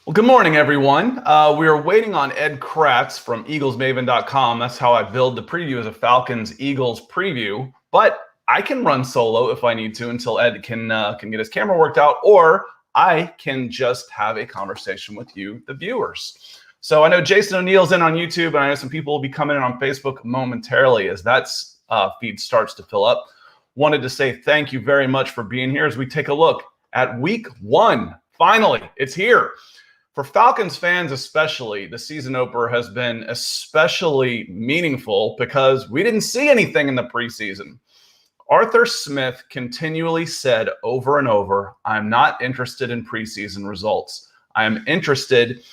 Well, good morning, everyone. We are waiting on Ed Kracz from EaglesMaven.com. That's how I build the preview as a Falcons-Eagles preview. But I can run solo if I need to until Ed can get his camera worked out, or I can just have a conversation with you, the viewers. So I know Jason O'Neill's in on YouTube, and I know some people will be coming in on Facebook momentarily as that feed starts to fill up. Wanted to say thank you very much for being here as we take a look at Week 1. Finally, it's here. For Falcons fans especially, the season opener has been especially meaningful because we didn't see anything in the preseason. Arthur Smith continually said over and over, I'm not interested in preseason results. I am interested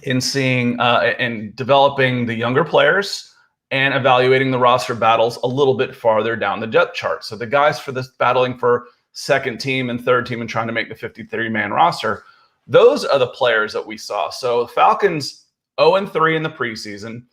in seeing and developing the younger players and evaluating the roster battles a little bit farther down the depth chart. So the guys for this battling for second team and third team and trying to make the 53-man roster, those are the players that we saw. So the Falcons 0-3 in the preseason.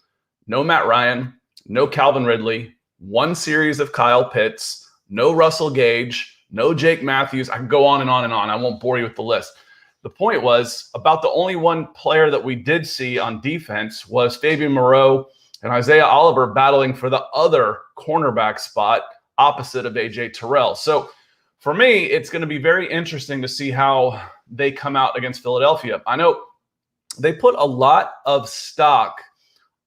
No Matt Ryan, no Calvin Ridley, one series of Kyle Pitts, no Russell Gage, no Jake Matthews. I can go on and on and on. I won't bore you with the list. The point was about the only one player that we did see on defense was Fabian Moreau and Isaiah Oliver battling for the other cornerback spot opposite of A.J. Terrell. So for me, it's going to be very interesting to see how they come out against Philadelphia. I know they put a lot of stock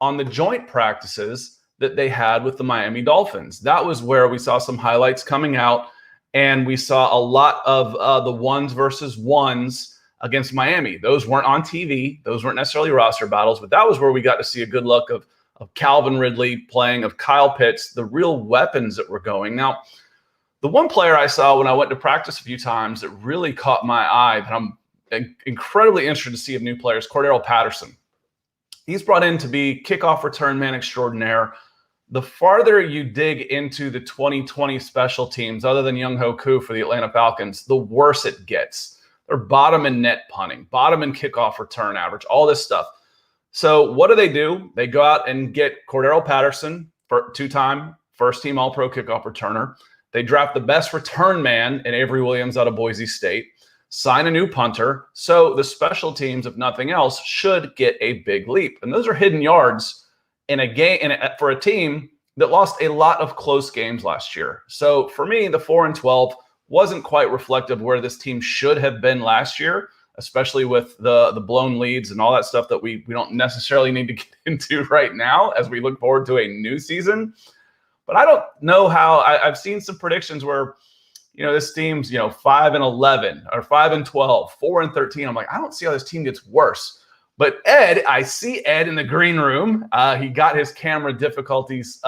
on the joint practices that they had with the Miami Dolphins. That was where we saw some highlights coming out, and we saw a lot of the ones versus ones against Miami. Those weren't on TV. Those weren't necessarily roster battles, but that was where we got to see a good look of Calvin Ridley playing, of Kyle Pitts, the real weapons that were going. Now, the one player I saw when I went to practice a few times that really caught my eye, that I'm incredibly interested to see of new players, Cordero Patterson. He's brought in to be kickoff return man extraordinaire. The farther you dig into the 2020 special teams, other than Younghoe Koo for the Atlanta Falcons, the worse it gets. They're bottom in net punting, bottom in kickoff return average, all this stuff. So what do? They go out and get Cordero Patterson, for two-time first-team All-Pro kickoff returner. They draft the best return man in Avery Williams out of Boise State, sign a new punter. So the special teams, if nothing else, should get a big leap. And those are hidden yards in a game for a team that lost a lot of close games last year. So for me, the 4-12 wasn't quite reflective of where this team should have been last year, especially with the blown leads and all that stuff that we don't necessarily need to get into right now as we look forward to a new season. But I don't know how. I've seen some predictions where, this team's, 5-11 or 5-12, 4-13. I'm like, I don't see how this team gets worse. But Ed, I see Ed in the green room. He got his camera difficulties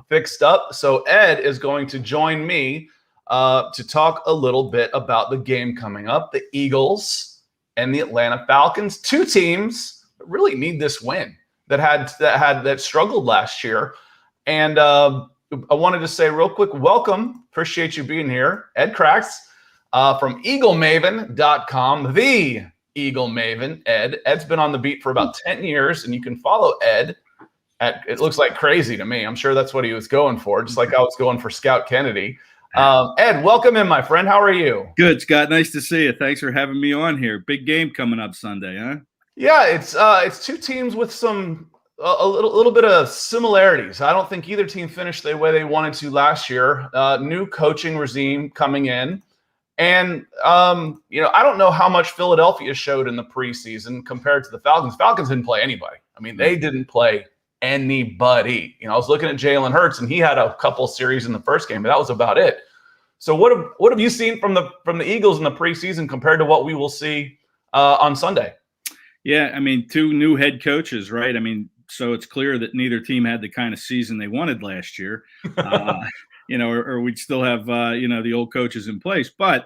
fixed up. So Ed is going to join me to talk a little bit about the game coming up, the Eagles and the Atlanta Falcons, two teams that really need this win that struggled last year. And I wanted to say real quick, welcome. Appreciate you being here. Ed Kracz from EaglesMaven.com, the Eagle Maven, Ed. Ed's been on the beat for about 10 years, and you can follow Ed at, it looks like crazy to me. I'm sure that's what he was going for, just like I was going for Scout Kennedy. Ed, welcome in, my friend. How are you? Good, Scott. Nice to see you. Thanks for having me on here. Big game coming up Sunday, huh? Yeah, it's two teams with some a little bit of similarities. I don't think either team finished the way they wanted to last year. New coaching regime coming in. And, I don't know how much Philadelphia showed in the preseason compared to the Falcons. Falcons didn't play anybody. I mean, they didn't play anybody. I was looking at Jalen Hurts, and he had a couple series in the first game, but that was about it. So what have you seen from the Eagles in the preseason compared to what we will see on Sunday? Yeah, I mean, two new head coaches, right? I mean, so it's clear that neither team had the kind of season they wanted last year, or we'd still have, the old coaches in place. But,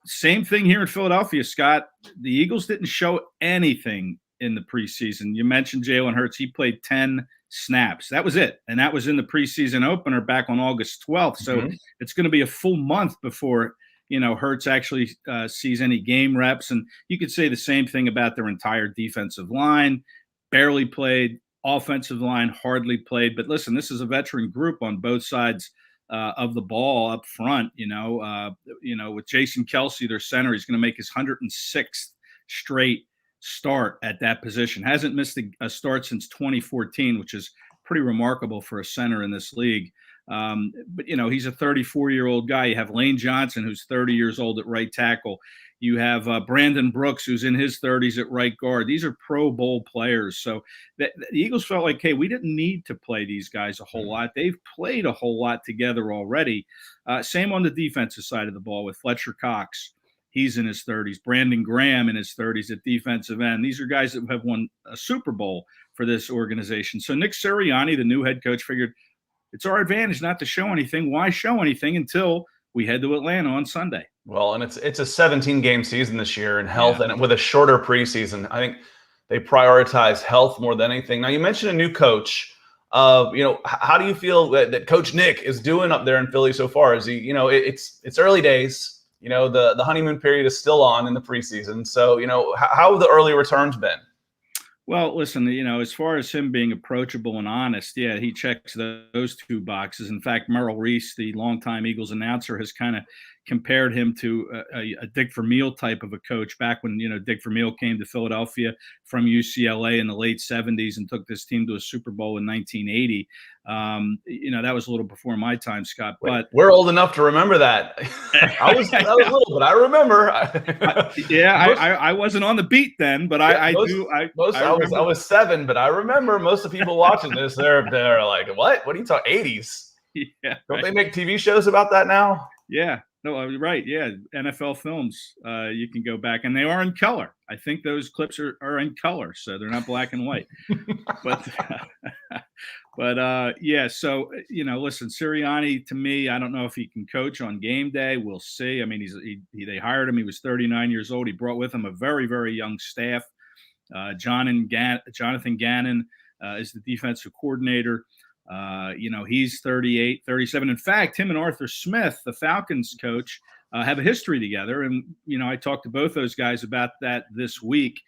same thing here in Philadelphia, Scott. The Eagles didn't show anything in the preseason. You mentioned Jalen Hurts. He played 10 snaps. That was it. And that was in the preseason opener back on August 12th. So it's going to be a full month before Hurts actually sees any game reps. And you could say the same thing about their entire defensive line. Barely played. Offensive line hardly played. But listen, this is a veteran group on both sides of the ball up front. With Jason Kelsey, their center, he's going to make his 106th straight start at that position. Hasn't missed a start since 2014, which is pretty remarkable for a center in this league. But he's a 34-year-old guy. You have Lane Johnson, who's 30 years old at right tackle. You have Brandon Brooks, who's in his 30s at right guard. These are Pro Bowl players. So the Eagles felt like, hey, we didn't need to play these guys a whole lot. They've played a whole lot together already. Same on the defensive side of the ball with Fletcher Cox. He's in his 30s. Brandon Graham in his 30s at defensive end. These are guys that have won a Super Bowl for this organization. So Nick Sirianni, the new head coach, figured it's our advantage not to show anything. Why show anything until we head to Atlanta on Sunday? Well, and it's a 17-game season this year, and health, and with a shorter preseason, I think they prioritize health more than anything. Now, you mentioned a new coach. How do you feel that Coach Nick is doing up there in Philly so far? Is he, it's early days. The honeymoon period is still on in the preseason. So, how have the early returns been? Well, listen, as far as him being approachable and honest, yeah, he checks those two boxes. In fact, Merrill Reese, the longtime Eagles announcer, has kind of compared him to a Dick Vermeil type of a coach back when, Dick Vermeil came to Philadelphia from UCLA in the late 70s and took this team to a Super Bowl in 1980. That was a little before my time, Scott. But we're old enough to remember that. I was little, but I remember. I wasn't on the beat then, but I was 7, but I remember most of the people watching this. They're like, what? What are you talking? 80s? Yeah. Don't they make TV shows about that now? Yeah. No, right. Yeah. NFL films, you can go back, and they are in color. I think those clips are in color, so they're not black and white. Yeah. So, listen, Sirianni, to me, I don't know if he can coach on game day. We'll see. I mean, they hired him. He was 39 years old. He brought with him a very, very young staff. Jonathan Gannon is the defensive coordinator. He's 38, 37. In fact, him and Arthur Smith, the Falcons coach, have a history together. And, I talked to both those guys about that this week,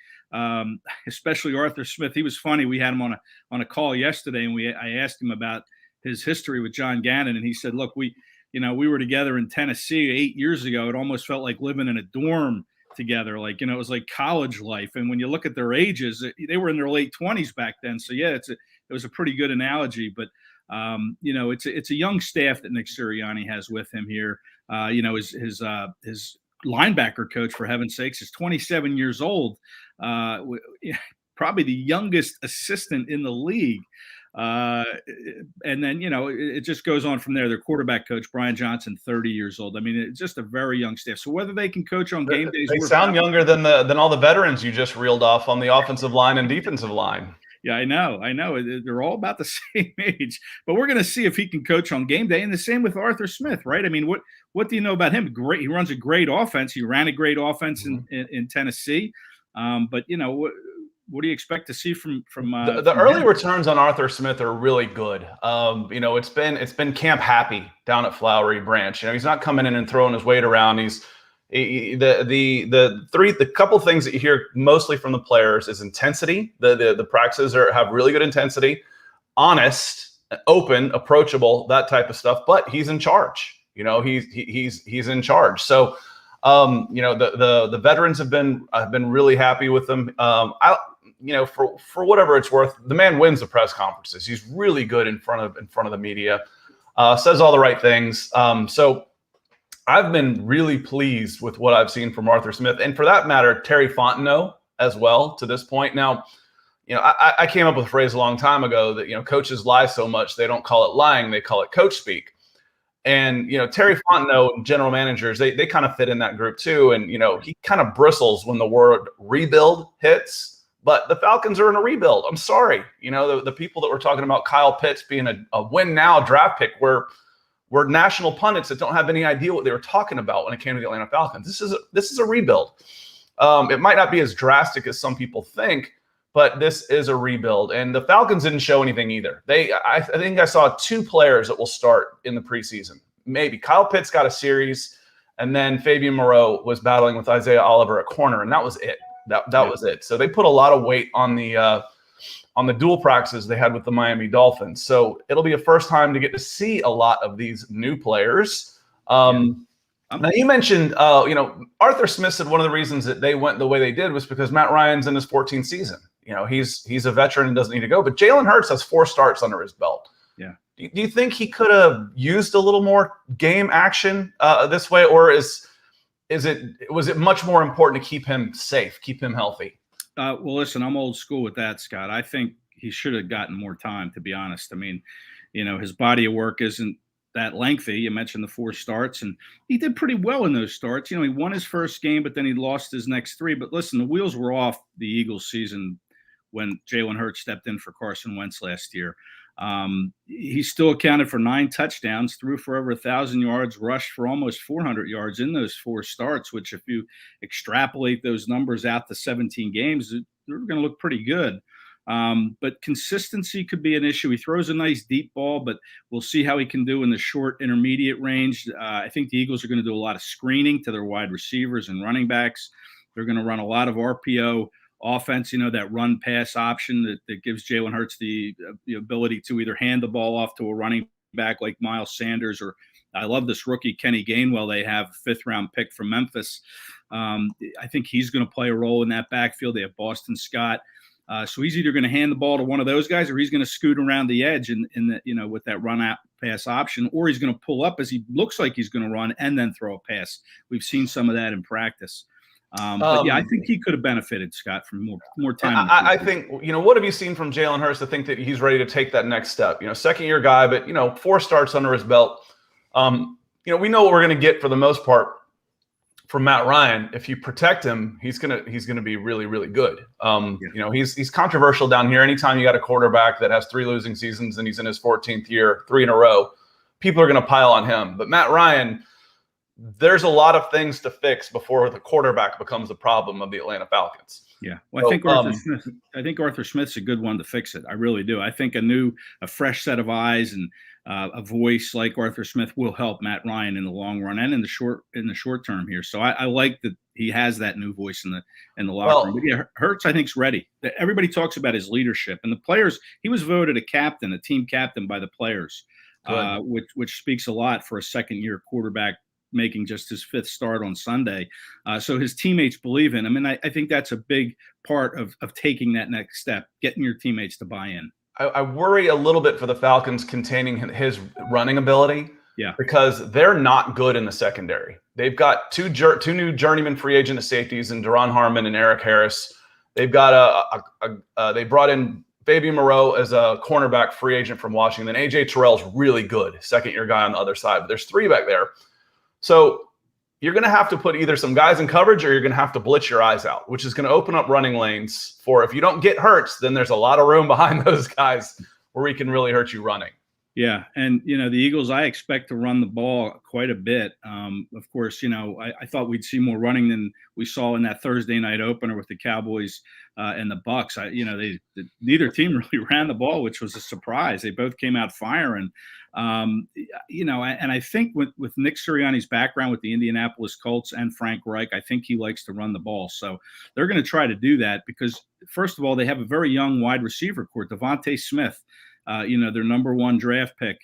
especially Arthur Smith. He was funny. We had him on a call yesterday, and I asked him about his history with John Gannon. And he said, look, we were together in Tennessee 8 years ago. It almost felt like living in a dorm together. Like, it was like college life. And when you look at their ages, they were in their late 20s back then. So, yeah, it was a pretty good analogy. But, it's a young staff that Nick Sirianni has with him here. His linebacker coach, for heaven's sakes, is 27 years old, probably the youngest assistant in the league. And then, it just goes on from there. Their quarterback coach, Brian Johnson, 30 years old. I mean, it's just a very young staff. So whether they can coach on game days, they sound younger than all the veterans you just reeled off on the offensive line and defensive line. Yeah, I know. They're all about the same age, but we're going to see if he can coach on game day. And the same with Arthur Smith, right? I mean, what do you know about him? Great. He runs a great offense. He ran a great offense in Tennessee. But what do you expect to see from the early returns on Arthur Smith are really good. It's been camp happy down at Flowery Branch. He's not coming in and throwing his weight around. The couple things that you hear mostly from the players is intensity. The practices have really good intensity, honest, open, approachable, that type of stuff. But he's in charge. He's in charge. So, the veterans have been really happy with him. For whatever it's worth, the man wins the press conferences. He's really good in front of the media. Says all the right things. So I've been really pleased with what I've seen from Arthur Smith, and for that matter, Terry Fontenot as well to this point. Now, I came up with a phrase a long time ago that, coaches lie so much they don't call it lying, they call it coach speak. And, Terry Fontenot and general managers, they kind of fit in that group too. And, he kind of bristles when the word rebuild hits, but the Falcons are in a rebuild. I'm sorry. The people that were talking about Kyle Pitts being a win now draft pick were national pundits that don't have any idea what they were talking about when it came to the Atlanta Falcons. This is a rebuild. It might not be as drastic as some people think, but this is a rebuild. And the Falcons didn't show anything either. I think I saw 2 players that will start in the preseason. Maybe Kyle Pitts got a series, and then Fabian Moreau was battling with Isaiah Oliver at corner, and that was it. That was it. So they put a lot of weight on the on the dual practices they had with the Miami Dolphins. So it'll be a first time to get to see a lot of these new players. Now you mentioned, Arthur Smith said one of the reasons that they went the way they did was because Matt Ryan's in his 14th season. He's a veteran and doesn't need to go. But Jalen Hurts has 4 starts under his belt. Yeah. Do you think he could have used a little more game action this way, or was it much more important to keep him safe, keep him healthy? Well, listen, I'm old school with that, Scott. I think he should have gotten more time, to be honest. I mean, his body of work isn't that lengthy. You mentioned the 4 starts, and he did pretty well in those starts. He won his first game, but then he lost his next 3. But listen, the wheels were off the Eagles season when Jalen Hurts stepped in for Carson Wentz last year. He still accounted for 9 touchdowns, threw for over 1,000 yards, rushed for almost 400 yards in those 4 starts, which if you extrapolate those numbers out to 17 games, they're going to look pretty good. But consistency could be an issue. He throws a nice deep ball, but we'll see how he can do in the short intermediate range. I think the Eagles are going to do a lot of screening to their wide receivers and running backs. They're going to run a lot of RPO offense, that run pass option that gives Jalen Hurts the ability to either hand the ball off to a running back like Miles Sanders, or I love this rookie Kenny Gainwell. They have a 5th round pick from Memphis. I think he's going to play a role in that backfield. They have Boston Scott. So he's either going to hand the ball to one of those guys, or he's going to scoot around the edge with that run out pass option, or he's going to pull up as he looks like he's going to run and then throw a pass. We've seen some of that in practice. But I think he could have benefited, Scott, from more time. I think, what have you seen from Jalen Hurts to think that he's ready to take that next step? Second-year guy, but, 4 starts under his belt. We know what we're going to get for the most part from Matt Ryan. If you protect him, he's gonna be really, really good. He's controversial down here. Anytime you got a quarterback that has 3 losing seasons and he's in his 14th year, 3 in a row, people are going to pile on him. But Matt Ryan, there's a lot of things to fix before the quarterback becomes the problem of the Atlanta Falcons. Yeah, well, I think Arthur Smith's a good one to fix it. I really do. I think a fresh set of eyes and a voice like Arthur Smith will help Matt Ryan in the long run and in the short term here. So I like that he has that new voice in the locker room. But yeah, Hurts, I think, is ready. Everybody talks about his leadership and the players. He was voted a team captain by the players, which speaks a lot for a second-year quarterback making just his 5th start on Sunday. So his teammates believe in him. And I think that's a big part of taking that next step, getting your teammates to buy in. I worry a little bit for the Falcons containing his running ability. Yeah. Because they're not good in the secondary. They've got two new journeyman free agent safeties in Duron Harmon and Eric Harris. They've got they brought in Fabian Moreau as a cornerback free agent from Washington. AJ Terrell's really good, second-year guy on the other side. But there's 3 back there. So you're going to have to put either some guys in coverage or you're going to have to blitz your eyes out, which is going to open up running lanes for, if you don't get Hurts, then there's a lot of room behind those guys where we can really hurt you running. Yeah. And, the Eagles, I expect to run the ball quite a bit. Of course, I thought we'd see more running than we saw in that Thursday night opener with the Cowboys and the Bucks. Neither team really ran the ball, which was a surprise. They both came out firing. And I think with Nick Sirianni's background with the Indianapolis Colts and Frank Reich, I think he likes to run the ball. So they're going to try to do that because, first of all, they have a very young wide receiver core. Devontae Smith, their number 1 draft pick.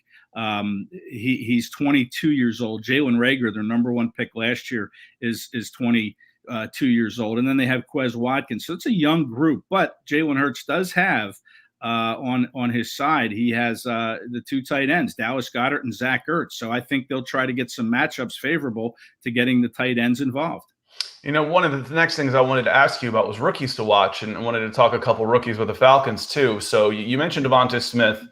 He's 22 years old. Jalen Reagor, their number 1 pick last year, is 22 years old. And then they have Quez Watkins. So it's a young group. But Jalen Hurts does have on his side, he has the 2 tight ends, Dallas Goedert and Zach Ertz. So I think they'll try to get some matchups favorable to getting the tight ends involved. One of the next things I wanted to ask you about was rookies to watch, and I wanted to talk a couple rookies with the Falcons too. So you mentioned Devontae Smith.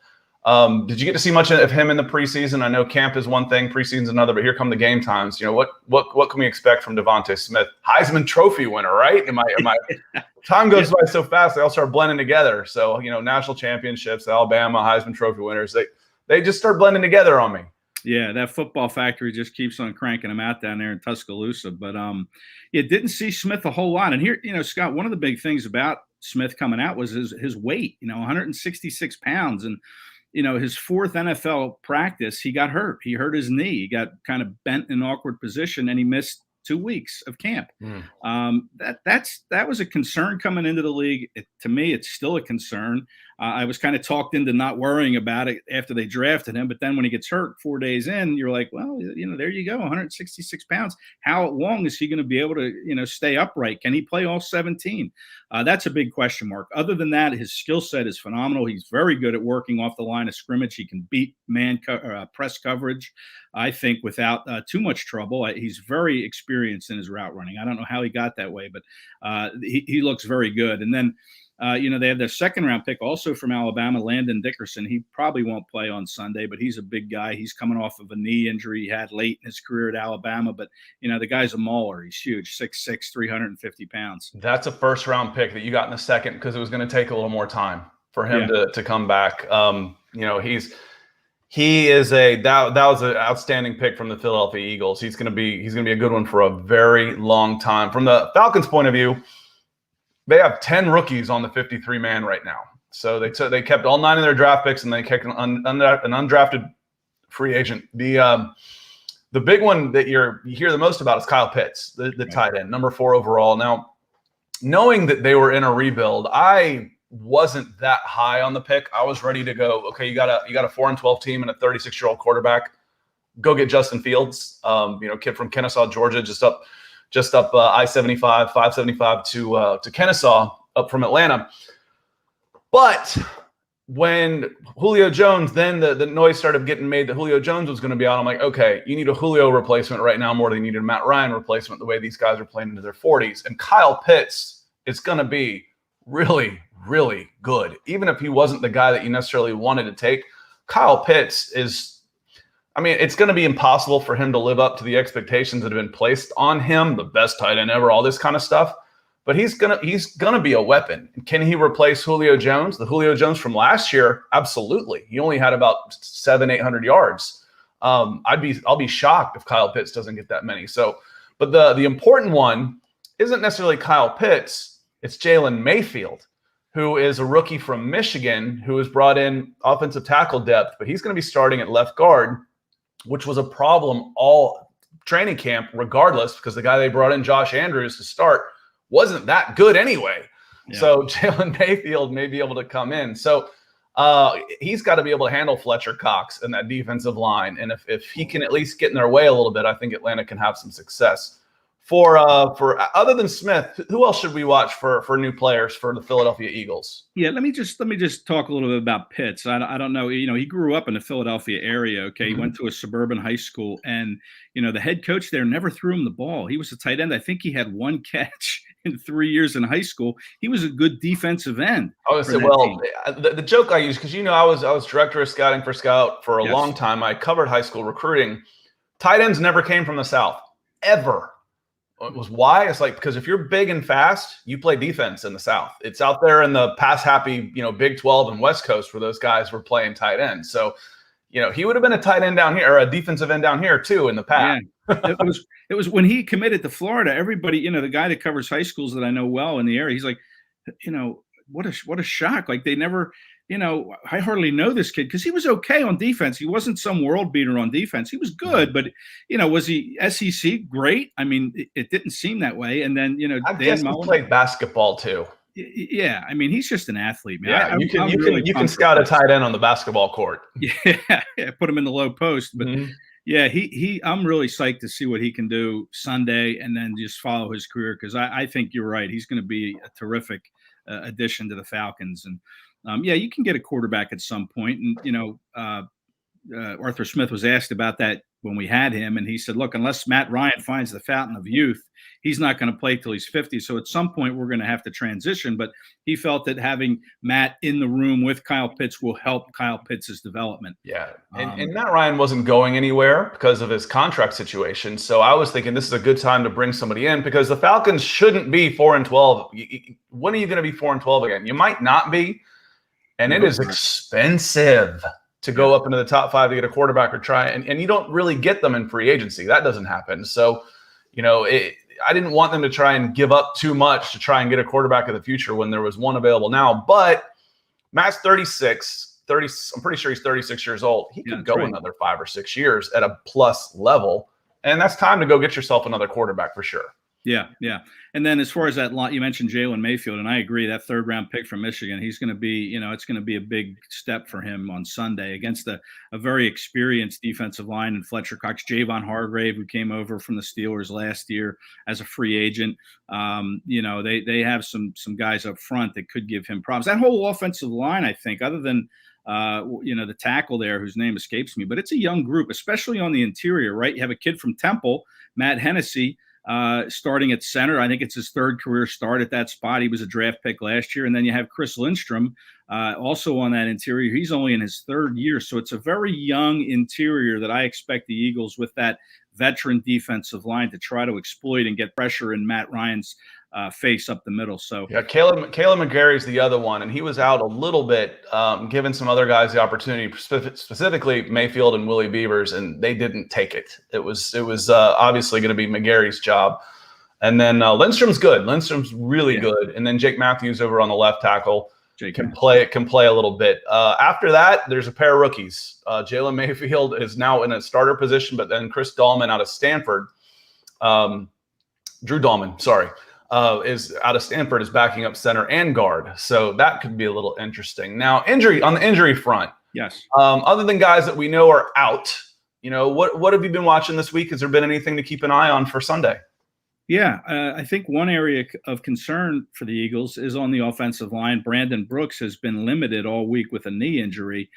Did you get to see much of him in the preseason? I know camp is one thing, preseason's another, but here come the game times. What can we expect from Devontae Smith? Heisman Trophy winner, right? Am I? Time goes by so fast; they all start blending together. So national championships, Alabama Heisman Trophy winners, they just start blending together on me. Yeah, that football factory just keeps on cranking them out down there in Tuscaloosa. But didn't see Smith a whole lot. And here, Scott, one of the big things about Smith coming out was his weight. 166 pounds, and his 4th NFL practice, he got hurt. He hurt his knee. He got kind of bent in an awkward position, and he missed 2 weeks of camp. Mm. That was a concern coming into the league. To me, it's still a concern. I was kind of talked into not worrying about it after they drafted him, but then when he gets hurt 4 days in, you're like, well, there you go, 166 pounds. How long is he going to be able to, stay upright? Can he play all 17? That's a big question mark. Other than that, his skill set is phenomenal. He's very good at working off the line of scrimmage. He can beat press coverage, I think, without too much trouble. He's very experienced in his route running. I don't know how he got that way, but he looks very good. And then, they have their second-round pick also from Alabama, Landon Dickerson. He probably won't play on Sunday, but he's a big guy. He's coming off of a knee injury he had late in his career at Alabama. But, the guy's a mauler. He's huge, 6'6", 350 pounds. That's a first-round pick that you got in the second because it was going to take a little more time for him to come back. He is that was an outstanding pick from the Philadelphia Eagles. He's going to be a good one for a very long time. From the Falcons' point of view, they have 10 rookies on the 53-man right now. So they kept all 9 of their draft picks and they kept an undrafted free agent. The big one that you hear the most about is Kyle Pitts, the tight end, number 4 overall. Now, knowing that they were in a rebuild, I wasn't that high on the pick. I was ready to go, okay, you got a 4-12 team and a 36-year-old quarterback. Go get Justin Fields, kid from Kennesaw, Georgia, just up I-75, 575 to Kennesaw, up from Atlanta. But when Julio Jones, then the noise started getting made that Julio Jones was going to be out. I'm like, okay, you need a Julio replacement right now more than you need a Matt Ryan replacement the way these guys are playing into their 40s. And Kyle Pitts is going to be really, really good. Even if he wasn't the guy that you necessarily wanted to take, Kyle Pitts is – it's going to be impossible for him to live up to the expectations that have been placed on him, the best tight end ever, all this kind of stuff. But he's gonna be a weapon. Can he replace Julio Jones? The Julio Jones from last year, absolutely. He only had about 700-800 yards. I'll be shocked if Kyle Pitts doesn't get that many. So, but the important one isn't necessarily Kyle Pitts. It's Jalen Mayfield, who is a rookie from Michigan, who has brought in offensive tackle depth, but he's going to be starting at left guard, which was a problem all training camp regardless, because the guy they brought in, Josh Andrews, to start wasn't that good anyway. Yeah. So Jalen Mayfield may be able to come in. So he's got to be able to handle Fletcher Cox and that defensive line. And if he can at least get in their way a little bit, I think Atlanta can have some success. For other than Smith, who else should we watch for new players for the Philadelphia Eagles? Yeah, let me just talk a little bit about Pitts. I don't know, he grew up in the Philadelphia area. Okay, he went to a suburban high school, and the head coach there never threw him the ball. He was a tight end. I think he had 1 catch in 3 years in high school. He was a good defensive end. I would say, the joke I use, because I was director of scouting for Scout for a long time. I covered high school recruiting. Tight ends never came from the South, ever. It was why? It's like, because if you're big and fast, you play defense in the South. It's out there in the pass-happy, Big 12 and West Coast where those guys were playing tight end. So, he would have been a tight end down here, or a defensive end down here too in the past. Yeah. It was when he committed to Florida. Everybody, the guy that covers high schools that I know well in the area, he's like, what a shock. Like they never. I hardly know this kid because he was okay on defense. He wasn't some world beater on defense. He was good, but was he SEC great? It didn't seem that way. And then I guess he played basketball too. Yeah, he's just an athlete, man. Yeah, you can scout a tight end on the basketball court. Yeah, put him in the low post, but. Mm-hmm. Yeah, I'm really psyched to see what he can do Sunday and then just follow his career because I think you're right. He's going to be a terrific addition to the Falcons. And you can get a quarterback at some point. And, Arthur Smith was asked about that when we had him. And he said, look, unless Matt Ryan finds the fountain of youth, he's not going to play till he's 50. So at some point we're going to have to transition. But he felt that having Matt in the room with Kyle Pitts will help Kyle Pitts' development. Yeah. And Matt Ryan wasn't going anywhere because of his contract situation. So I was thinking this is a good time to bring somebody in because the Falcons shouldn't be 4-12. When are you going to be 4-12 again? You might not be. And it is expensive to go up into the top 5 to get a quarterback or try. And you don't really get them in free agency. That doesn't happen. So, I didn't want them to try and give up too much to try and get a quarterback of the future when there was one available now. But Matt's 36. I'm pretty sure he's 36 years old. He could go another 5 or 6 years at a plus level. And that's time to go get yourself another quarterback for sure. Yeah, yeah. And then as far as that lot, you mentioned Jalen Mayfield, and I agree that 3rd-round pick from Michigan, he's going to be, it's going to be a big step for him on Sunday against a very experienced defensive line and Fletcher Cox, Javon Hargrave, who came over from the Steelers last year as a free agent. They have some guys up front that could give him problems. That whole offensive line, I think, other than the tackle there whose name escapes me, but it's a young group, especially on the interior, right? You have a kid from Temple, Matt Hennessy, starting at center. I think it's his 3rd career start at that spot. He was a draft pick last year. And then you have Chris Lindstrom also on that interior. He's only in his 3rd year. So it's a very young interior that I expect the Eagles with that veteran defensive line to try to exploit and get pressure in Matt Ryan's face up the middle. So yeah, Caleb McGarry's the other one, and he was out a little bit, giving some other guys the opportunity, specifically Mayfield and Willie Beavers, and they didn't take it. It was obviously going to be McGarry's job, and then Lindstrom's good. Lindstrom's really good, and then Jake Matthews over on the left tackle can play a little bit. After that, there's a pair of rookies. Jalen Mayfield is now in a starter position, but then Chris Dahlman out of Stanford, Drew Dahlman, sorry. Is out of Stanford is backing up center and guard. So that could be a little interesting. Now, on the injury front. Yes. Other than guys that we know are out, what have you been watching this week? Has there been anything to keep an eye on for Sunday? Yeah, I think one area of concern for the Eagles is on the offensive line. Brandon Brooks has been limited all week with a knee injury.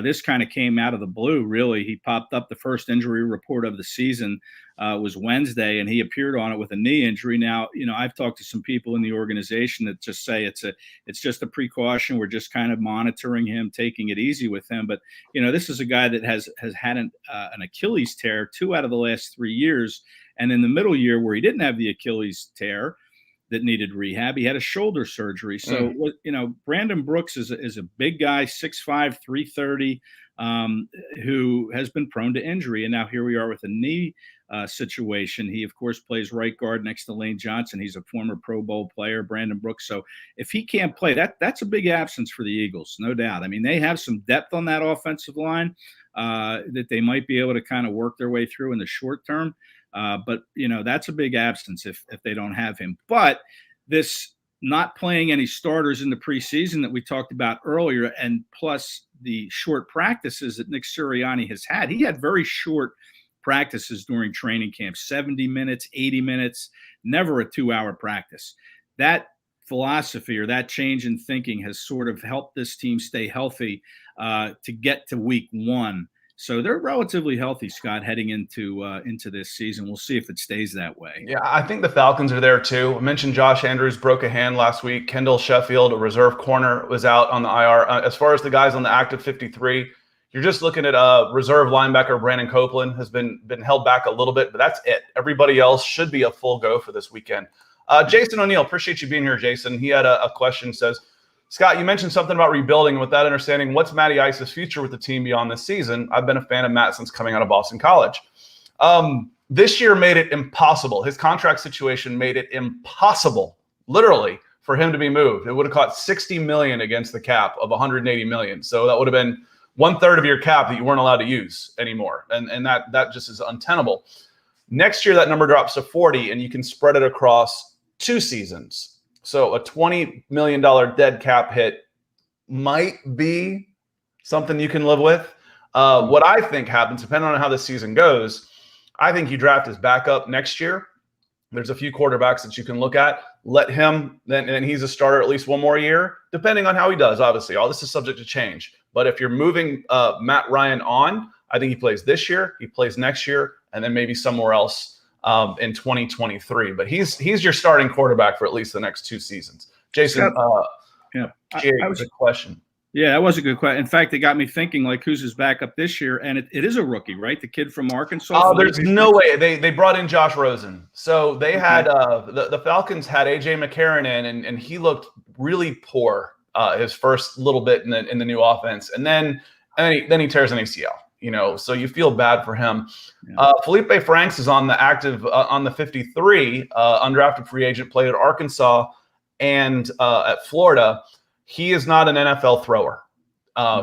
This kind of came out of the blue, really. He popped up. The first injury report of the season was Wednesday, and he appeared on it with a knee injury. Now, I've talked to some people in the organization that just say it's just a precaution. We're just kind of monitoring him, taking it easy with him. But, this is a guy that has had an Achilles tear 2 out of the last 3 years. And in the middle year where he didn't have the Achilles tear that needed rehab, he had a shoulder surgery. So, Brandon Brooks is a big guy, 6'5", 330, who has been prone to injury. And now here we are with a knee situation. He, of course, plays right guard next to Lane Johnson. He's a former Pro Bowl player, Brandon Brooks. So if he can't play, that's a big absence for the Eagles, no doubt. I mean, they have some depth on that offensive line that they might be able to kind of work their way through in the short term. But that's a big absence if they don't have him. But this not playing any starters in the preseason that we talked about earlier, and plus the short practices that Nick Sirianni has had. He had very short practices during training camp, 70 minutes, 80 minutes, never a 2-hour practice. That philosophy or that change in thinking has sort of helped this team stay healthy to get to week 1. So they're relatively healthy, Scott, heading into this season. We'll see if it stays that way. Yeah, I think the Falcons are there too. I mentioned Josh Andrews broke a hand last week. Kendall Sheffield, a reserve corner, was out on the IR. As far as the guys on the active 53, you're just looking at reserve linebacker Brandon Copeland has been held back a little bit, but that's it. Everybody else should be a full go for this weekend. Jason O'Neill, appreciate you being here, Jason. He had a question, says, Scott, you mentioned something about rebuilding. With that understanding, what's Matty Ice's future with the team beyond this season? I've been a fan of Matt since coming out of Boston College. This year made it impossible. His contract situation made it impossible, literally, for him to be moved. It would have cost $60 million against the cap of $180 million. So that would have been 1/3 of your cap that you weren't allowed to use anymore. And that just is untenable. Next year, that number drops to 40, and you can spread it across 2 seasons. So a $20 million dead cap hit might be something you can live with. What I think happens, depending on how the season goes, I think you draft his backup next year. There's a few quarterbacks that you can look at. Let him, then he's a starter at least 1 more year, depending on how he does, obviously. All this is subject to change. But if you're moving Matt Ryan on, I think he plays this year, he plays next year, and then maybe somewhere else in 2023. But he's your starting quarterback for at least the next 2 seasons. Jason, that was a question. Yeah, that was a good question. In fact, it got me thinking, like, who's his backup this year? And it is a rookie, right? The kid from Arkansas. Oh, there's no way. They brought in Josh Rosen. So they had the Falcons had A.J. McCarron in, and he looked really poor his first little bit in the new offense. And then he tears an ACL. So you feel bad for him. Yeah. Felipe Franks is on the active on the 53, undrafted free agent, played at Arkansas and at Florida. He is not an NFL thrower.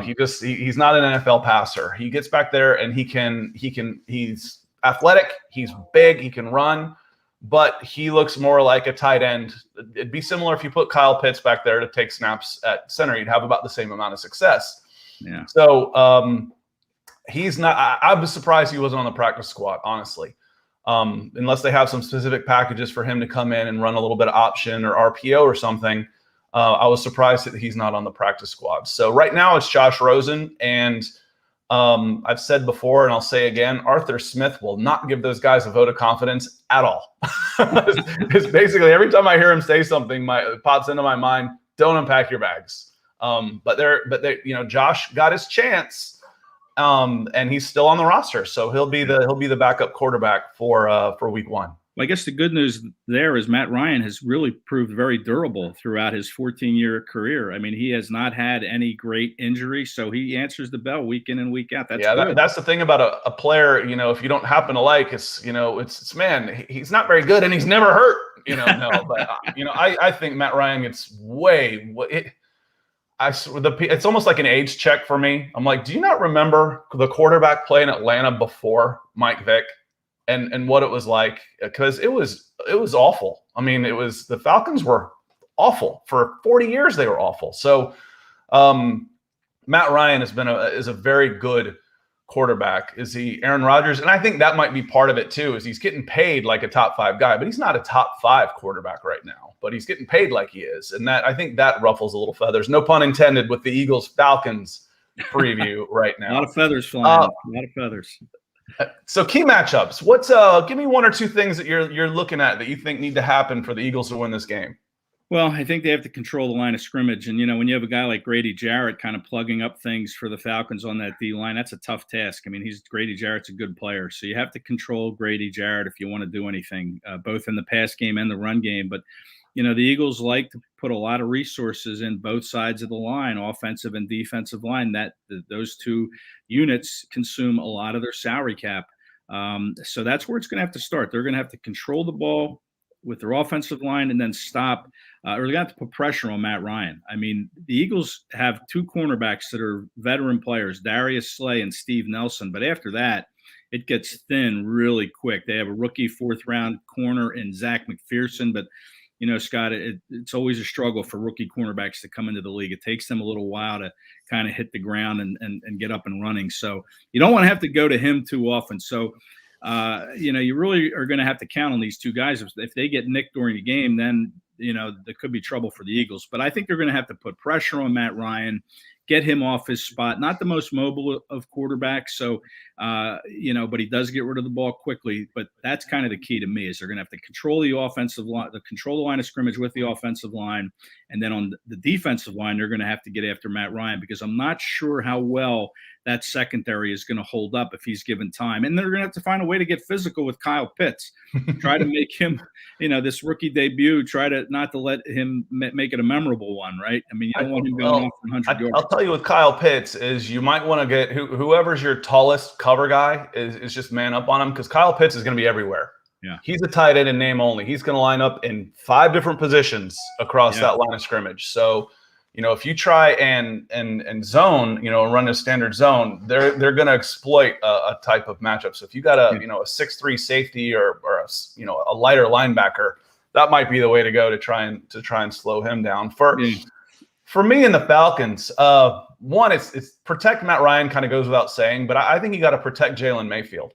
He's not an NFL passer. He gets back there and he's athletic. He's big. He can run. But he looks more like a tight end. It'd be similar if you put Kyle Pitts back there to take snaps at center. You'd have about the same amount of success. Yeah. So he's not – I was surprised he wasn't on the practice squad, honestly, unless they have some specific packages for him to come in and run a little bit of option or RPO or something. I was surprised that he's not on the practice squad. So right now it's Josh Rosen, and I've said before and I'll say again, Arthur Smith will not give those guys a vote of confidence at all. It's basically every time I hear him say something, it pops into my mind, don't unpack your bags. But Josh got his chance, and he's still on the roster, so he'll be the backup quarterback for week 1. Well, I guess the good news there is Matt Ryan has really proved very durable throughout his 14-year career. I mean, he has not had any great injury, so he answers the bell week in and week out. That's the thing about a player. If you don't happen to like, it's man, he's not very good and he's never hurt. But I think Matt Ryan gets it's almost like an age check for me. I'm like, do you not remember the quarterback play in Atlanta before Mike Vick? And what it was like, because it was awful. I mean, the Falcons were awful for 40 years. They were awful. So Matt Ryan is a very good quarterback. Is he Aaron Rodgers? And I think that might be part of it too. Is he's getting paid like a top 5 guy, but he's not a top 5 quarterback right now. But he's getting paid like he is, and I think that ruffles a little feathers. No pun intended with the Eagles Falcons preview right now. A lot of feathers flying. A lot of feathers. So key matchups. Give me 1 or 2 things that you're looking at that you think need to happen for the Eagles to win this game. Well, I think they have to control the line of scrimmage. And, when you have a guy like Grady Jarrett kind of plugging up things for the Falcons on that D-line, that's a tough task. I mean, Grady Jarrett's a good player. So you have to control Grady Jarrett if you want to do anything, both in the pass game and the run game. But, the Eagles like to put a lot of resources in both sides of the line, offensive and defensive line. Those 2 units consume a lot of their salary cap. So that's where it's going to have to start. They're going to have to control the ball with their offensive line and then stop, or they're going to have to put pressure on Matt Ryan. I mean, the Eagles have 2 cornerbacks that are veteran players, Darius Slay and Steve Nelson. But after that, it gets thin really quick. They have a rookie 4th-round corner in Zach McPherson, but Scott, it's always a struggle for rookie cornerbacks to come into the league. It takes them a little while to kind of hit the ground and get up and running. So you don't want to have to go to him too often. So, you really are going to have to count on these 2 guys. If they get nicked during the game, then, there could be trouble for the Eagles. But I think they're going to have to put pressure on Matt Ryan, get him off his spot. Not the most mobile of quarterbacks. So, but he does get rid of the ball quickly. But that's kind of the key to me is they're going to have to control the offensive line, control the line of scrimmage with the offensive line. And then on the defensive line, they're going to have to get after Matt Ryan because I'm not sure how well that secondary is going to hold up if he's given time. And they're going to have to find a way to get physical with Kyle Pitts, try to make him, this rookie debut, try to not to let him make it a memorable one, right? I mean, you don't want him going off 100 yards. I'll tell you with Kyle Pitts is you might want to get whoever's your tallest cover guy is just man up on him because Kyle Pitts is going to be everywhere. Yeah, he's a tight end in name only. He's going to line up in 5 different positions across that line of scrimmage. So, if you try and zone, and run a standard zone, they're going to exploit a type of matchup. So if you got a 6'3" safety or a lighter linebacker, that might be the way to go to try and slow him down. For me and the Falcons, one it's protect Matt Ryan kind of goes without saying, but I think you got to protect Jalen Mayfield.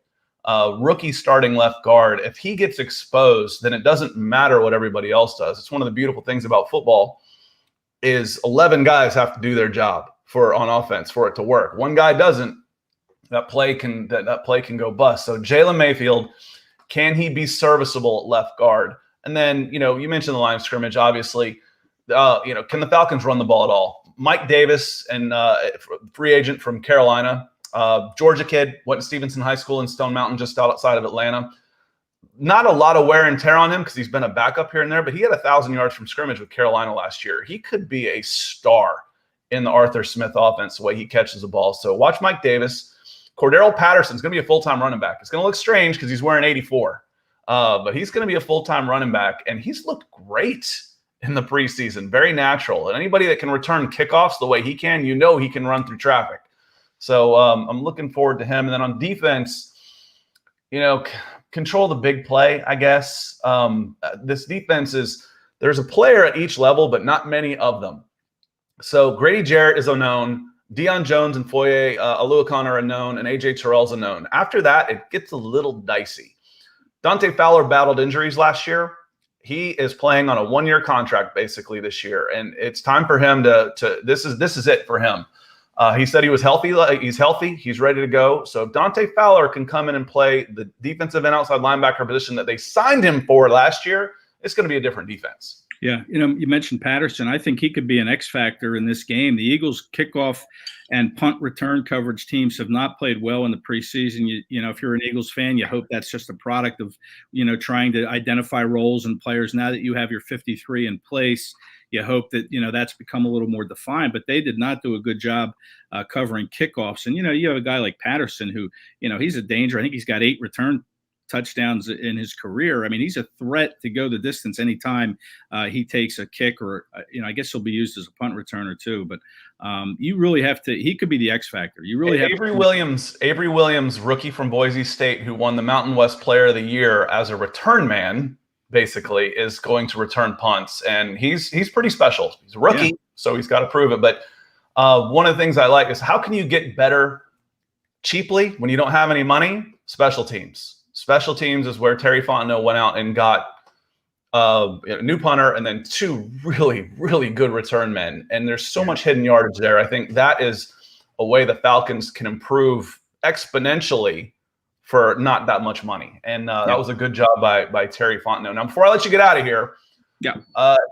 Rookie starting left guard. If he gets exposed, then it doesn't matter what everybody else does. It's one of the beautiful things about football is 11 guys have to do their job on offense for it to work. One guy doesn't, that play can go bust. So Jalen Mayfield, can he be serviceable at left guard? And then, you mentioned the line of scrimmage, obviously. Can the Falcons run the ball at all? Mike Davis, and free agent from Carolina, Georgia kid, went to Stevenson High School in Stone Mountain, just outside of Atlanta. Not a lot of wear and tear on him because he's been a backup here and there, but he had 1,000 yards from scrimmage with Carolina last year. He could be a star in the Arthur Smith offense, the way he catches the ball. So watch Mike Davis. Cordero Patterson is going to be a full-time running back. It's going to look strange because he's wearing 84, but he's going to be a full-time running back, and he's looked great in the preseason, very natural. And anybody that can return kickoffs the way he can, he can run through traffic. So I'm looking forward to him. And then on defense, control the big play, I guess. This defense there's a player at each level, but not many of them. So Grady Jarrett is unknown. Deion Jones and Foye Oluokun are unknown, and A.J. Terrell's unknown. After that, it gets a little dicey. Dante Fowler battled injuries last year. He is playing on a one-year contract basically this year, and it's time for him to this is it for him. He said he was healthy. He's healthy. He's ready to go. So if Dante Fowler can come in and play the defensive and outside linebacker position that they signed him for last year, it's going to be a different defense. Yeah, you mentioned Patterson. I think he could be an X factor in this game. The Eagles' kickoff and punt return coverage teams have not played well in the preseason. If you're an Eagles fan, you hope that's just a product of, trying to identify roles and players. Now that you have your 53 in place, you hope that, that's become a little more defined. But they did not do a good job covering kickoffs. And, you have a guy like Patterson who, he's a danger. I think he's got 8 return touchdowns in his career. I mean, he's a threat to go the distance anytime he takes a kick, or I guess he'll be used as a punt returner too. But you really have to. He could be the X factor. You really have Avery Williams, rookie from Boise State, who won the Mountain West Player of the Year as a return man, basically is going to return punts, and he's pretty special. He's a rookie, so he's got to prove it. But one of the things I like is, how can you get better cheaply when you don't have any money? Special teams. Special teams is where Terry Fontenot went out and got a new punter and then 2 really, really good return men. And there's so much hidden yardage there. I think that is a way the Falcons can improve exponentially for not that much money. And that was a good job by Terry Fontenot. Now, before I let you get out of here, if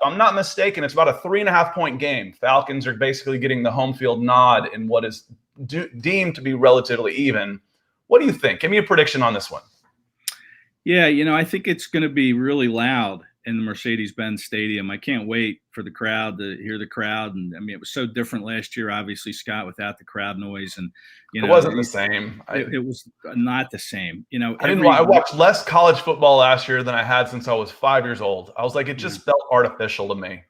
I'm not mistaken, it's about a 3.5-point game. Falcons are basically getting the home field nod in what is deemed to be relatively even. What do you think? Give me a prediction on this one. Yeah, I think it's going to be really loud in the Mercedes-Benz Stadium. I can't wait for the crowd to hear the crowd. And I mean, it was so different last year, obviously, Scott, without the crowd noise. And it wasn't the same. It was not the same. I watched less college football last year than I had since I was 5 years old. I was like, it just felt artificial to me.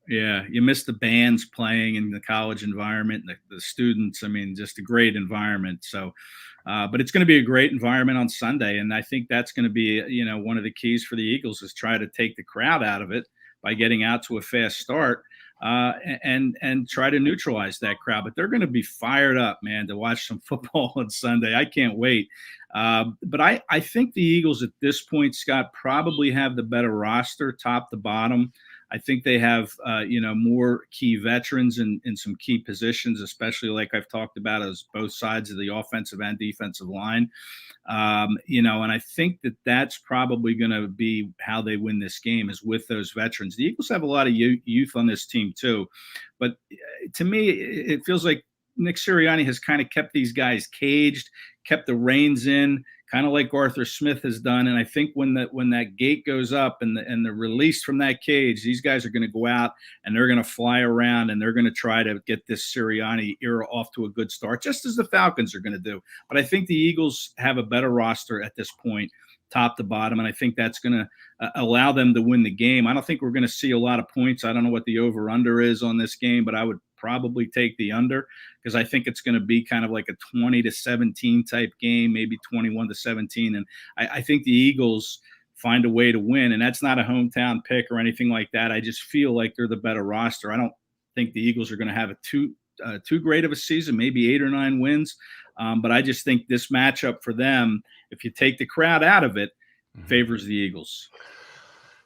Yeah, you miss the bands playing in the college environment, the students. I mean, just a great environment. So, but it's going to be a great environment on Sunday, and I think that's going to be, one of the keys for the Eagles is try to take the crowd out of it by getting out to a fast start and try to neutralize that crowd. But they're going to be fired up, man, to watch some football on Sunday. I can't wait. But I think the Eagles at this point, Scott, probably have the better roster, top to bottom. I think they have, more key veterans in some key positions, especially like I've talked about as both sides of the offensive and defensive line. And I think that's probably going to be how they win this game is with those veterans. The Eagles have a lot of youth on this team too. But to me, it feels like Nick Sirianni has kind of kept these guys caged, kept the reins in, kind of like Arthur Smith has done. And I think when that gate goes up and the release from that cage, these guys are going to go out and they're going to fly around and they're going to try to get this Sirianni era off to a good start, just as the Falcons are going to do. But I think the Eagles have a better roster at this point, top to bottom, and I think that's going to allow them to win the game. I don't think we're going to see a lot of points. I don't know what the over-under is on this game, but I would probably take the under because I think it's going to be kind of like a 20-17 type game, maybe 21-17. And I think the Eagles find a way to win, and that's not a hometown pick or anything like that. I just feel like they're the better roster. I don't think the Eagles are going to have a too great of a season, maybe 8 or 9 wins. But I just think this matchup for them, if you take the crowd out of it, favors the Eagles.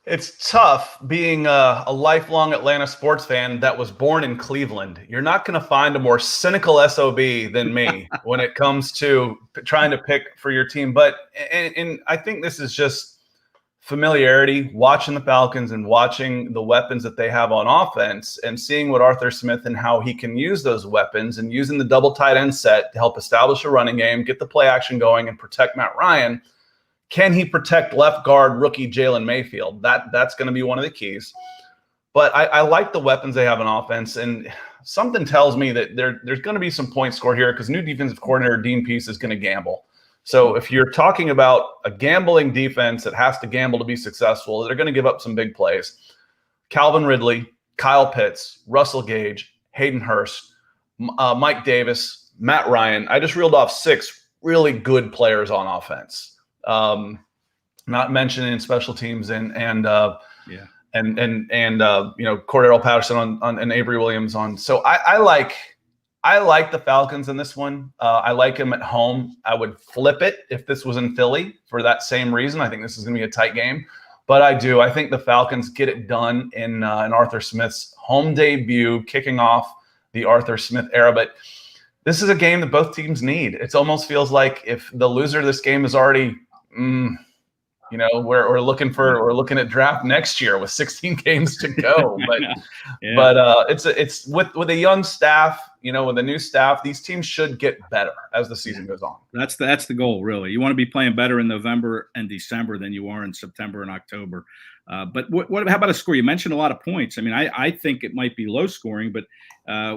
It's tough being a lifelong Atlanta sports fan that was born in Cleveland. You're not going to find a more cynical SOB than me when it comes to trying to pick for your team. But and I think this is just familiarity, watching the Falcons and watching the weapons that they have on offense and seeing what Arthur Smith and how he can use those weapons and using the double tight end set to help establish a running game, get the play action going, and protect Matt Ryan. Can he protect left guard rookie Jalen Mayfield? That's going to be one of the keys. But I like the weapons they have on offense, and something tells me that there's going to be some points scored here because new defensive coordinator Dean Pease is going to gamble. So if you're talking about a gambling defense that has to gamble to be successful, they're going to give up some big plays. Calvin Ridley, Kyle Pitts, Russell Gage, Hayden Hurst, Mike Davis, Matt Ryan. I just reeled off 6 really good players on offense. Not mentioning special teams and Cordero Patterson and Avery Williams on. So I like the Falcons in this one. I like them at home. I would flip it if this was in Philly for that same reason. I think this is going to be a tight game, but I think the Falcons get it done in Arthur Smith's home debut, kicking off the Arthur Smith era. But this is a game that both teams need. It almost feels like if the loser of this game is already we're looking at draft next year with 16 games to go. But it's with a young staff, with a new staff, these teams should get better as the season goes on. That's the goal, really. You want to be playing better in November and December than you are in September and October. But how about a score? You mentioned a lot of points. I mean, I think it might be low scoring, but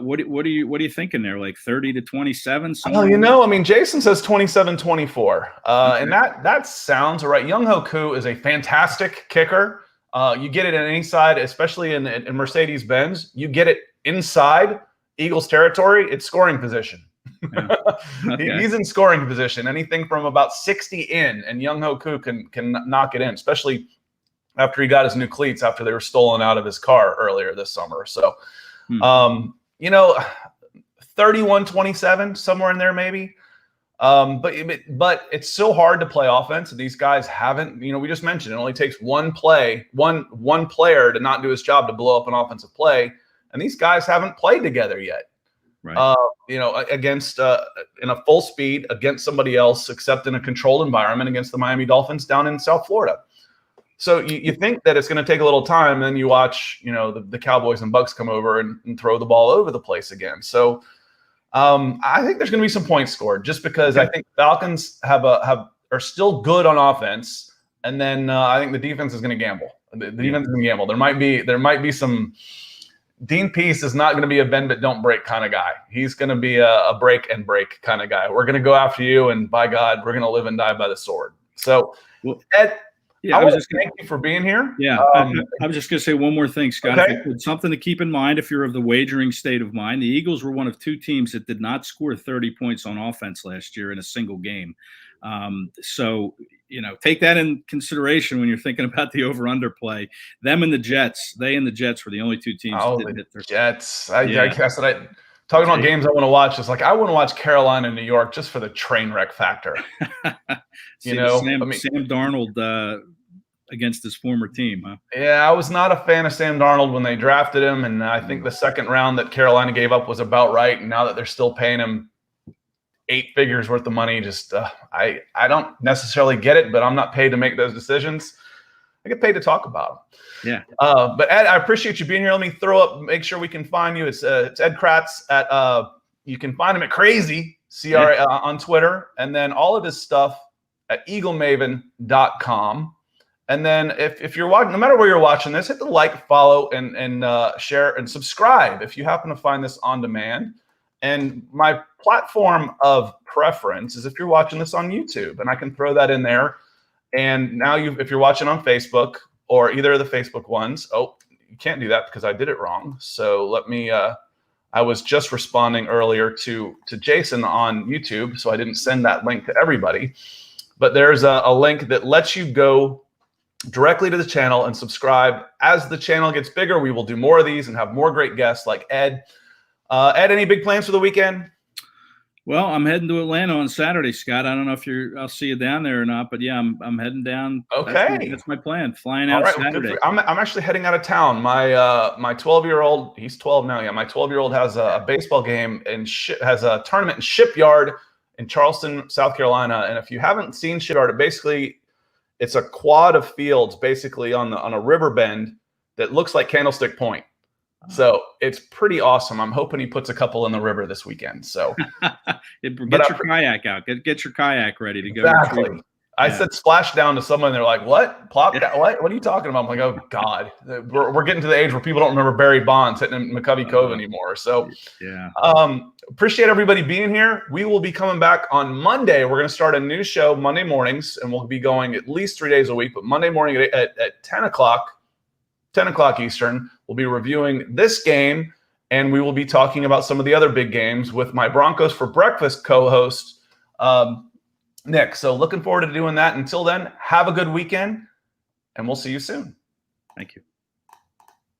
what are you thinking there? Like 30-27? Jason says 27-24. Okay. And that sounds right. Young-Ho Koo is a fantastic kicker. You get it in any side, especially in Mercedes-Benz. You get it inside Eagles territory, it's scoring position. Yeah. Okay. He's in scoring position. Anything from about 60 in, and Young-Ho Koo can knock it in, especially after he got his new cleats after they were stolen out of his car earlier this summer. So, 31-27, somewhere in there maybe. But it's so hard to play offense. These guys haven't, we just mentioned it only takes one player to not do his job to blow up an offensive play. And these guys haven't played together yet. Right. Against in a full speed against somebody else, except in a controlled environment against the Miami Dolphins down in South Florida. So you think that it's going to take a little time, and then you watch, the Cowboys and Bucks come over and throw the ball over the place again. So I think there's going to be some points scored, just because I think Falcons are still good on offense, and then I think the defense is going to gamble. The defense is going to gamble. There might be some. Dean Pease is not going to be a bend but don't break kind of guy. He's going to be a break and break kind of guy. We're going to go after you, and by God, we're going to live and die by the sword. So, Ed. Yeah, I was just thank you for being here. Yeah, I was just going to say one more thing, Scott. Okay. Something to keep in mind if you're of the wagering state of mind. The Eagles were one of two teams that did not score 30 points on offense last year in a single game. So, take that in consideration when you're thinking about the over-under play. They and the Jets were the only two teams that didn't hit their Jets. I guess that talking about games I want to watch, it's like I want to watch Carolina and New York just for the train wreck factor. Sam Darnold against his former team, huh? Yeah, I was not a fan of Sam Darnold when they drafted him, and I think the second round that Carolina gave up was about right. And now that they're still paying him 8 figures worth of money, just I don't necessarily get it, but I'm not paid to make those decisions. I get paid to talk about them. Yeah. But Ed, I appreciate you being here. Let me make sure we can find you. It's Ed Kracz at you can find him at Crazy CRA on Twitter, and then all of his stuff at eaglemaven.com. And then if you're watching, no matter where you're watching this, hit the like, follow, and share and subscribe if you happen to find this on demand. And my platform of preference is if you're watching this on YouTube, and I can throw that in there. And now if you're watching on Facebook or either of the Facebook ones, you can't do that because I did it wrong. So let me, I was just responding earlier to Jason on YouTube, so I didn't send that link to everybody. But there's a link that lets you go directly to the channel and subscribe. As the channel gets bigger, we will do more of these and have more great guests like Ed. Ed, any big plans for the weekend? Well, I'm heading to Atlanta on Saturday, Scott. I don't know if I'll see you down there or not, but yeah, I'm heading down. Okay, that's my plan. Flying out Saturday. I'm actually heading out of town. My 12-year-old, he's 12 now. Yeah, my 12-year-old has a baseball game and has a tournament in Shipyard in Charleston, South Carolina. And if you haven't seen Shipyard, it's a quad of fields basically on a river bend that looks like Candlestick Point. So it's pretty awesome. I'm hoping he puts a couple in the river this weekend. So get your kayak out. Get your kayak ready to go. Exactly. I said splash down to someone. They're like, "What? Plop down? What are you talking about?" I'm like, "Oh God, we're getting to the age where people don't remember Barry Bonds hitting in McCovey Cove anymore." So appreciate everybody being here. We will be coming back on Monday. We're going to start a new show Monday mornings, and we'll be going at least 3 days a week. But Monday morning at 10 o'clock Eastern, we'll be reviewing this game, and we will be talking about some of the other big games with my Broncos for Breakfast co-host, Nick. So looking forward to doing that. Until then, have a good weekend, and we'll see you soon. Thank you.